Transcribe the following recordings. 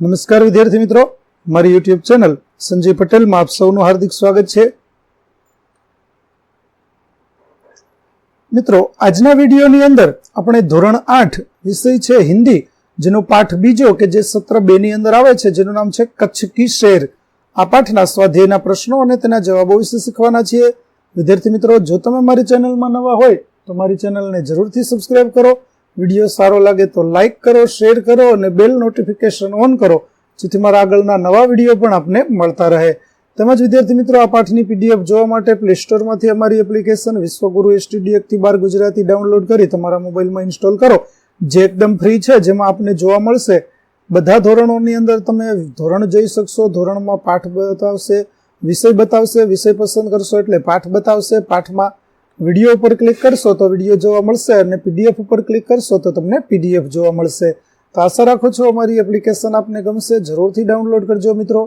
નમસ્કાર વિદ્યાર્થી મિત્રો, મારી યુટ્યુબ ચેનલ સંજય પટેલમાં આપ સૌનું હાર્દિક સ્વાગત છે. મિત્રો, આજના વિડીયોની અંદર આપણે ધોરણ 8 વિષય છે હિન્દી, જેનો પાઠ બીજો કે જે સત્ર 2 ની અંદર આવે છે, જેનું નામ છે કચ્છ કી શેર. આ પાઠના સ્વાધ્યાયના પ્રશ્નો અને તેના જવાબો વિશે શીખવાના છીએ. વિદ્યાર્થી મિત્રો, જો તમે મારી ચેનલમાં નવા હોય તો મારી ચેનલને જરૂરથી સબસ્ક્રાઇબ કરો. વિડીયો સારો લાગે તો લાઇક કરો, શેર કરો અને બેલ નોટિફિકેશન ઓન કરો, જેથી મારા આગળના નવા વિડીયો પણ આપને મળતા રહે. તેમજ વિદ્યાર્થી મિત્રો, આ પાઠની પીડીએફ જોવા માટે પ્લે સ્ટોરમાંથી અમારી એપ્લિકેશન વિશ્વગુરુ STD 1-12 ગુજરાતી ડાઉનલોડ કરી તમારા મોબાઈલમાં ઇન્સ્ટોલ કરો, જે એકદમ ફ્રી છે. જેમાં આપને જોવા મળશે બધા ધોરણોની અંદર તમે ધોરણ જોઈ શકશો. ધોરણમાં પાઠ બતાવશે, વિષય બતાવશે, વિષય પસંદ કરશો એટલે પાઠ બતાવશે. પાઠમાં વિડીયો ઉપર ક્લિક કરશો તો વિડીયો જોવા મળશે અને PDF ઉપર ક્લિક કરશો તો તમને PDF જોવા મળશે. તો આશા રાખું છું અમારી એપ્લિકેશન આપને ગમશે. જરૂરથી ડાઉનલોડ કરજો મિત્રો.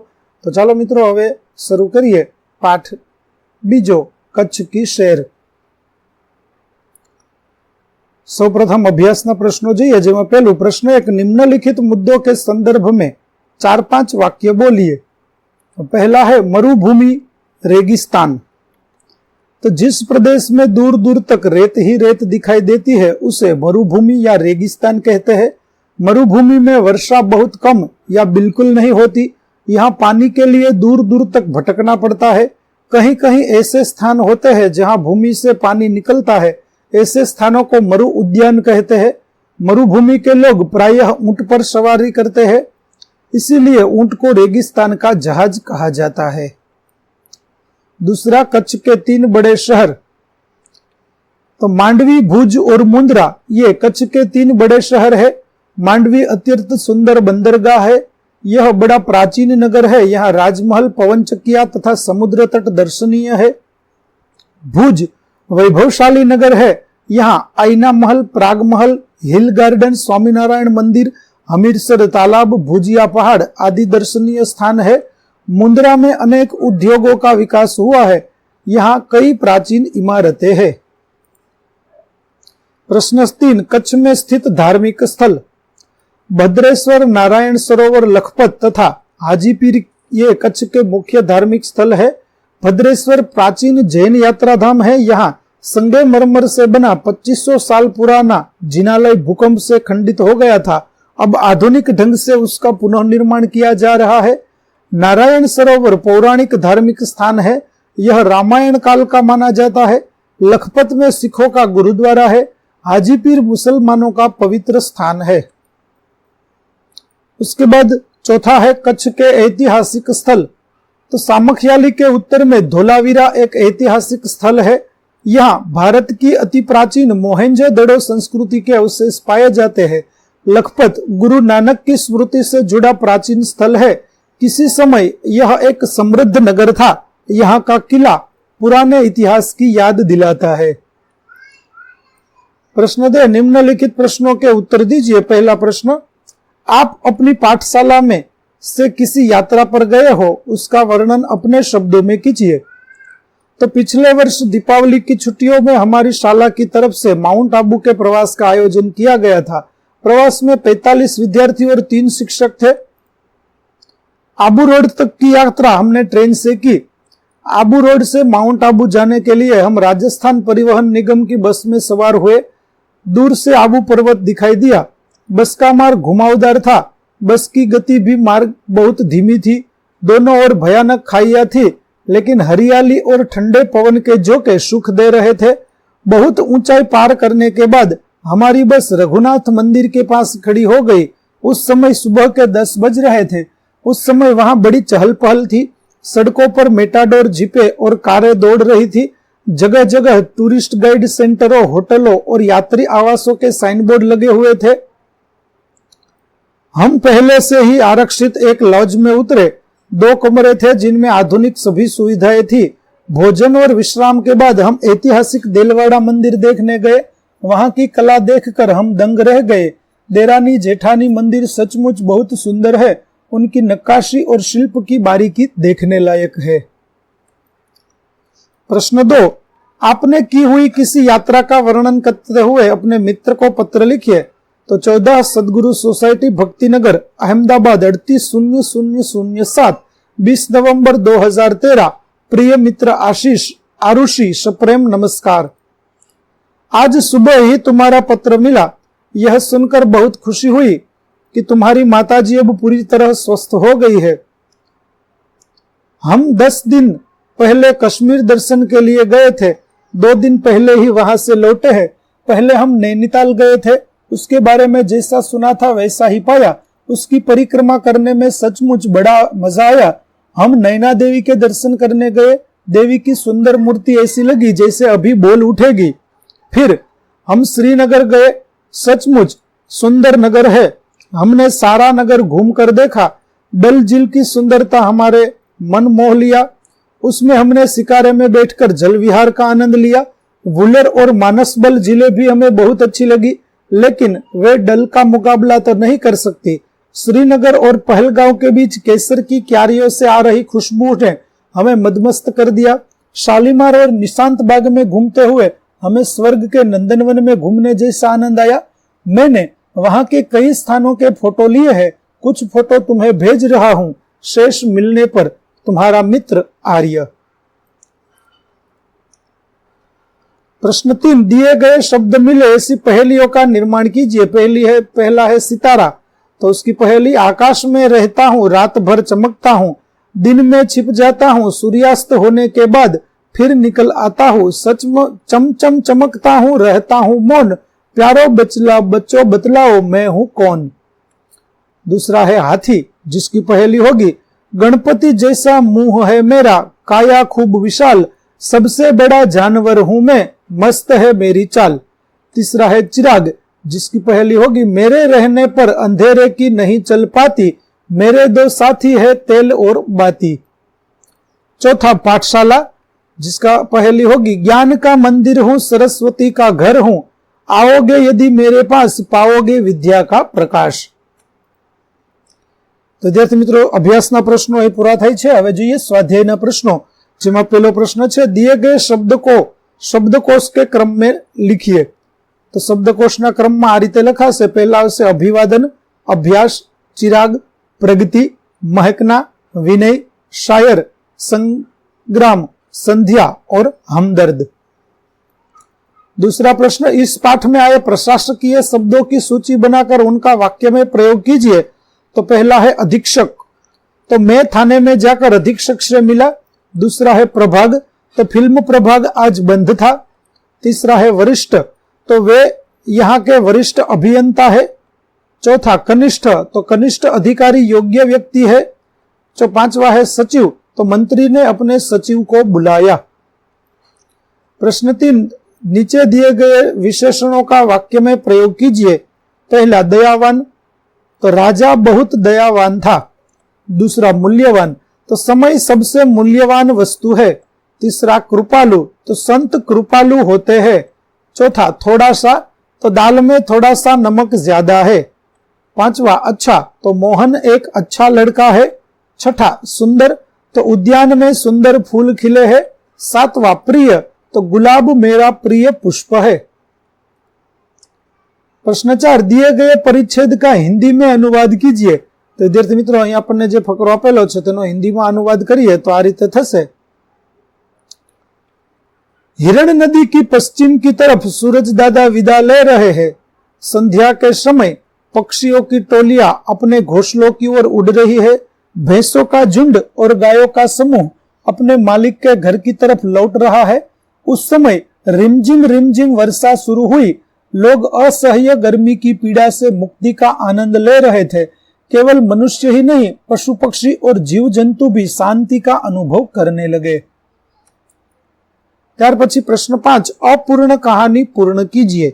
તો ચાલો મિત્રો, હવે શરૂ કરીએ પાઠ બીજો, કચ્છ કી શેર. સૌપ્રથમ અભ્યાસના પ્રશ્નો જોઈએ, જેમાં પહેલું પ્રશ્ન એક, निम्नलिखित मुद्दों के संदर्भ में 4-5 वाक्य बोलिए. पहला है मरुभूमि रेगिस्तान. तो जिस प्रदेश में दूर दूर तक रेत ही रेत दिखाई देती है उसे मरुभूमि या रेगिस्तान कहते हैं. मरुभूमि में वर्षा बहुत कम या बिल्कुल नहीं होती. यहाँ पानी के लिए दूर दूर तक भटकना पड़ता है. कहीं कहीं ऐसे स्थान होते हैं जहाँ भूमि से पानी निकलता है. ऐसे स्थानों को मरु उद्यान कहते हैं. मरुभूमि के लोग प्रायः ऊंट पर सवारी करते हैं, इसीलिए ऊंट को रेगिस्तान का जहाज कहा जाता है. दूसरा, कच्छ के 3 बड़े शहर. तो मांडवी, भुज और मुंद्रा ये कच्छ के 3 बड़े शहर है. मांडवी अत्यंत सुंदर बंदरगाह है. यह बड़ा प्राचीन नगर है. यहाँ राजमहल, पवन चक्किया तथा समुद्र तट दर्शनीय है. भुज वैभवशाली नगर है. यहाँ आईना महल, प्राग महल, हिल गार्डन, स्वामीनारायण मंदिर, हमीरसर तालाब, भुजिया पहाड़ आदि दर्शनीय स्थान है. मुंद्रा में अनेक उद्योगों का विकास हुआ है. यहाँ कई प्राचीन इमारतें हैं. प्रश्न 3, कच्छ में स्थित धार्मिक स्थल. भद्रेश्वर, नारायण सरोवर, लखपत तथा हाजीपीर ये कच्छ के मुख्य धार्मिक स्थल है. भद्रेश्वर प्राचीन जैन यात्रा धाम है. यहाँ संगमरमर से बना 2500 साल पुराना जिनालय भूकंप से खंडित हो गया था. अब आधुनिक ढंग से उसका पुनर्निर्माण किया जा रहा है. नारायण सरोवर पौराणिक धार्मिक स्थान है. यह रामायण काल का माना जाता है. लखपत में सिखों का गुरुद्वारा है. हाजीपीर मुसलमानों का पवित्र स्थान है. उसके बाद चौथा है कच्छ के ऐतिहासिक स्थल. तो सामखियाली के उत्तर में धोलावीरा एक ऐतिहासिक स्थल है. यहाँ भारत की अति प्राचीन मोहेंजोदड़ो संस्कृति के अवशेष पाए जाते हैं. लखपत गुरु नानक की स्मृति से जुड़ा प्राचीन स्थल है. किसी समय यह एक समृद्ध नगर था. यहाँ का किला पुराने इतिहास की याद दिलाता है. प्रश्न 2, निम्नलिखित प्रश्नों के उत्तर दीजिए. पहला प्रश्न, आप अपनी पाठशाला में से किसी यात्रा पर गए हो, उसका वर्णन अपने शब्दों में कीजिए. तो पिछले वर्ष दीपावली की छुट्टियों में हमारी शाला की तरफ से माउंट आबू के प्रवास का आयोजन किया गया था. प्रवास में 45 विद्यार्थी और 3 शिक्षक थे. आबू रोड तक की यात्रा हमने ट्रेन से की. आबू रोड से माउंट आबू जाने के लिए हम राजस्थान परिवहन निगम की बस में सवार हुए. दूर से आबू पर्वत दिखाई दिया. बस का मार्ग घुमावदार था. बस की गति भी मार्ग बहुत धीमी थी. दोनों ओर भयानक खाइयां थी, लेकिन हरियाली और ठंडे पवन के झोंके सुख दे रहे थे. बहुत ऊंचाई पार करने के बाद हमारी बस रघुनाथ मंदिर के पास खड़ी हो गई. उस समय सुबह के 10 बज रहे थे. उस समय वहां बड़ी चहल पहल थी. सड़कों पर मेटाडोर, जीपें और कारें दौड़ रही थी. जगह जगह टूरिस्ट गाइड सेंटरों, होटलों और यात्री आवासों के साइन बोर्ड लगे हुए थे. हम पहले से ही आरक्षित एक लॉज में उतरे. 2 कमरे थे जिनमें आधुनिक सभी सुविधाएं थी. भोजन और विश्राम के बाद हम ऐतिहासिक देलवाड़ा मंदिर देखने गए. वहां की कला देखकर हम दंग रह गए. देरानी जेठानी मंदिर सचमुच बहुत सुंदर है. उनकी नक्काशी और शिल्प की बारीकी देखने लायक है. प्रश्न 2, आपने की हुई किसी यात्रा का वर्णन करते हुए अपने मित्र को पत्र लिखिए. तो तो 14 सदगुरु सोसाइटी भक्तिनगर अहमदाबाद 380007 20 नवंबर 2013। प्रिय मित्र आशीष आरुषि सप्रेम नमस्कार। आज सुबह ही तुम्हारा पत्र मिला। यह सुनकर बहुत खुशी हुई कि तुम्हारी माताजी अब पूरी तरह स्वस्थ हो गई है। हम 10 दिन पहले कश्मीर दर्शन के लिए गए थे। 2 दिन पहले ही वहां से लौटे हैं। पहले हम नैनीताल गए थे। उसके बारे में जैसा सुना था वैसा ही पाया। उसकी परिक्रमा करने में सचमुच बड़ा मजा आया। हम नैना देवी के दर्शन करने गए। देवी की सुंदर मूर्ति ऐसी लगी जैसे अभी बोल उठेगी। फिर हम श्रीनगर गए। सचमुच सुंदर नगर है। हमने सारा नगर घूम कर देखा। डल झील की सुंदरता हमारे मन मोह लिया। उसमें हमने शिकारे में बैठकर जल विहार का आनंद लिया। वुलर और मानसबल झीलें भी हमें बहुत अच्छी लगी, लेकिन वे डल का मुकाबला तो नहीं कर सकती। श्रीनगर और पहलगांव के बीच केसर की क्यारियों से आ रही खुशबू ने हमें मदमस्त कर दिया। शालीमार और निशांत बाग में घूमते हुए हमें स्वर्ग के नंदनवन में घूमने जैसा आनंद आया। मैंने वहां के कई स्थानों के फोटो लिए हैं। कुछ फोटो तुम्हें भेज रहा हूं। शेष मिलने पर तुम्हारा मित्र आर्य। प्रश्न 3, दिए गए शब्द मिले ऐसी पहेलियों का निर्माण कीजिए। पहला है सितारा। तो उसकी पहेली, आकाश में रहता हूं, रात भर चमकता हूं, दिन में छिप जाता हूं, सूर्यास्त होने के बाद फिर निकल आता हूं, सच में चमचम चमकता हूं, रहता हूं मौन, प्यारो बच्चों बतलाओ मैं हूं कौन। दूसरा है हाथी, जिसकी पहेली होगी, गणपति जैसा मुंह है मेरा, काया खूब विशाल, सबसे बड़ा जानवर हूं मैं, मस्त है मेरी चाल। तीसरा है चिराग, जिसकी पहेली होगी, मेरे रहने पर अंधेरे की नहीं चल पाती, मेरे 2 साथी है तेल और बाती। चौथा पाठशाला, जिसका पहेली होगी, ज्ञान का मंदिर हूं, सरस्वती का घर हूं, आओगे यदि मेरे पास पाओगे विद्या का प्रकाश। तो विद्यार्थी મિત્રો, અભ્યાસના પ્રશ્નો એ પૂરા થાય છે। હવે જોઈએ સ્વાધ્યાયના પ્રશ્નો, જેમાં પહેલો પ્રશ્ન છે, दिए गए शब्द को शब्दकोश के क्रम में लिखिए। तो शब्दकोशના ક્રમમાં આ રીતે લખાશે। પહેલા આવશે અભિવાદન, અભ્યાસ, चिराग, प्रगति, महकना, विनय, शायर, संग्राम, संध्या और हमदर्द। दूसरा प्रश्न, इस पाठ में आए प्रशासकीय शब्दों की सूची बनाकर उनका वाक्य में प्रयोग कीजिए। तो पहला है अधीक्षक। तो मैं थाने में जाकर अधीक्षक से मिला। दूसरा है प्रभाग। तो फिल्म प्रभाग आज बंद था। तीसरा है वरिष्ठ। तो वे यहाँ के वरिष्ठ अभियंता है। चौथा कनिष्ठ। तो कनिष्ठ अधिकारी योग्य व्यक्ति है। जो 5वां है सचिव। तो मंत्री ने अपने सचिव को बुलाया। प्रश्न 3, नीचे दिए गए विशेषणों का वाक्य में प्रयोग कीजिए। पहला दयावान। तो राजा बहुत दयावान था। दूसरा मूल्यवान। तो समय सबसे मूल्यवान वस्तु है। तीसरा कृपालु। तो संत कृपालु होते हैं। चौथा थोड़ा सा। तो दाल में थोड़ा सा नमक ज्यादा है। 5वां अच्छा। तो मोहन एक अच्छा लड़का है। छठा सुंदर। तो उद्यान में सुंदर फूल खिले हैं। 7वां प्रिय। तो गुलाब मेरा प्रिय पुष्प है। प्रश्न 4, दिए गए परिच्छेद का हिंदी में अनुवाद कीजिए। तो विद्यार्थी मित्रों, અહીં આપણને જે ફકરો આપેલો છે તેનો હિન્દીમાં अनुवाद કરીએ તો આ રીતે થશે। हिरण नदी की पश्चिम की तरफ सूरज दादा विदा ले रहे हैं। संध्या के समय पक्षियों की टोलियां अपने घोंसलों की ओर उड़ रही है। भैंसों का झुंड और गायों का समूह अपने मालिक के घर की तरफ लौट रहा है। उस समय रिमझिम वर्षा शुरू हुई। लोग असह्य गर्मी की पीड़ा से मुक्ति का आनंद ले रहे थे। केवल मनुष्य ही नहीं, पशु पक्षी और जीव जंतु भी शांति का अनुभव करने लगे। ત્યાર પછી પ્રશ્ન 5, અપૂર્ણ કહાની પૂર્ણ कीजिए।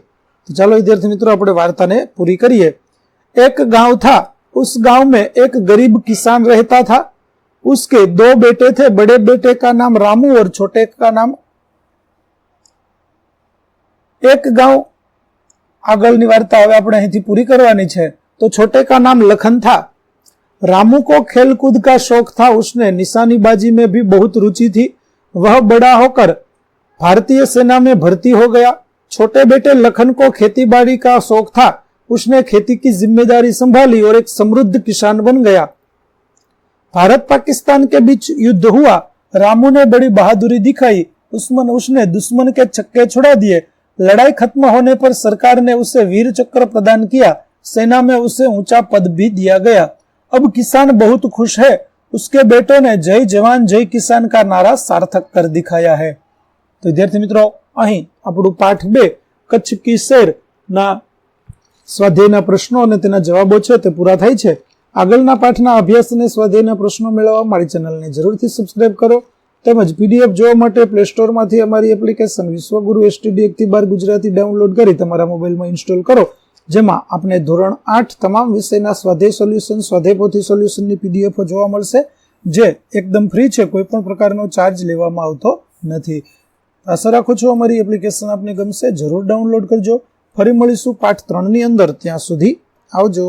तो चलो विद्यार्थी मित्रों, આપણે વાર્તાને પૂરી કરીએ। एक गांव था। उस गांव में एक गरीब किसान रहता था। उसके 2 बेटे थे। बड़े बेटे का नाम रामू और छोटे का नाम। एक गांव આગળની વાર્તા હવે આપણે અહીંથી પૂરી કરવાની છે। तो छोटे का नाम लखन था। रामू को खेलकूद का शौक था। उसने निशानीबाजी में भी बहुत रुचि थी। वह बड़ा होकर भारतीय सेना में भर्ती हो गया। छोटे बेटे लखन को खेतीबाड़ी का शौक था। उसने खेती की जिम्मेदारी संभाली और एक समृद्ध किसान बन गया। भारत पाकिस्तान के बीच युद्ध हुआ। रामू ने बड़ी बहादुरी दिखाई। उसने दुश्मन के छक्के छुड़ा दिए। लड़ाई खत्म होने पर सरकार ने उसे वीर चक्र प्रदान किया। सेना में उसे ऊंचा पद भी दिया गया। अब किसान बहुत खुश है। उसके बेटों ने जय जवान जय किसान का नारा सार्थक कर दिखाया है। तो विद्यार्थी मित्रों, અહીં આપણું પાઠ 2 કચ્છ કી શેર ના સ્વાધ્યાયના પ્રશ્નો અને તેના જવાબો છે તે પૂરા થાય છે। આગળના પાઠના અભ્યાસ અને સ્વાધ્યાયના પ્રશ્નો મેળવવા મારી ચેનલને જરૂરથી સબસ્ક્રાઇબ કરો। તેમજ પીડીએફ જોવા માટે પ્લે સ્ટોરમાંથી અમારી એપ્લિકેશન વિશ્વગુરુ એસટીડી 1 થી 12 ગુજરાતી ડાઉનલોડ કરી તમારા મોબાઈલમાં ઇન્સ્ટોલ કરો, જેમાં આપણે ધોરણ 8 તમામ વિષયના સ્વાધ્યાય સોલ્યુશન, સ્વાધ્યાય પોથી સોલ્યુશનની પીડીએફ જોવા મળશે, જે એકદમ ફ્રી છે, કોઈ પણ પ્રકારનો ચાર્જ લેવામાં આવતો નથી। આશા રાખું છું અમારી એપ્લિકેશન આપને ગમશે। જરૂર ડાઉનલોડ કરજો। ફરી મળીશું પાઠ 3 ની અંદર। ત્યાં સુધી આવજો।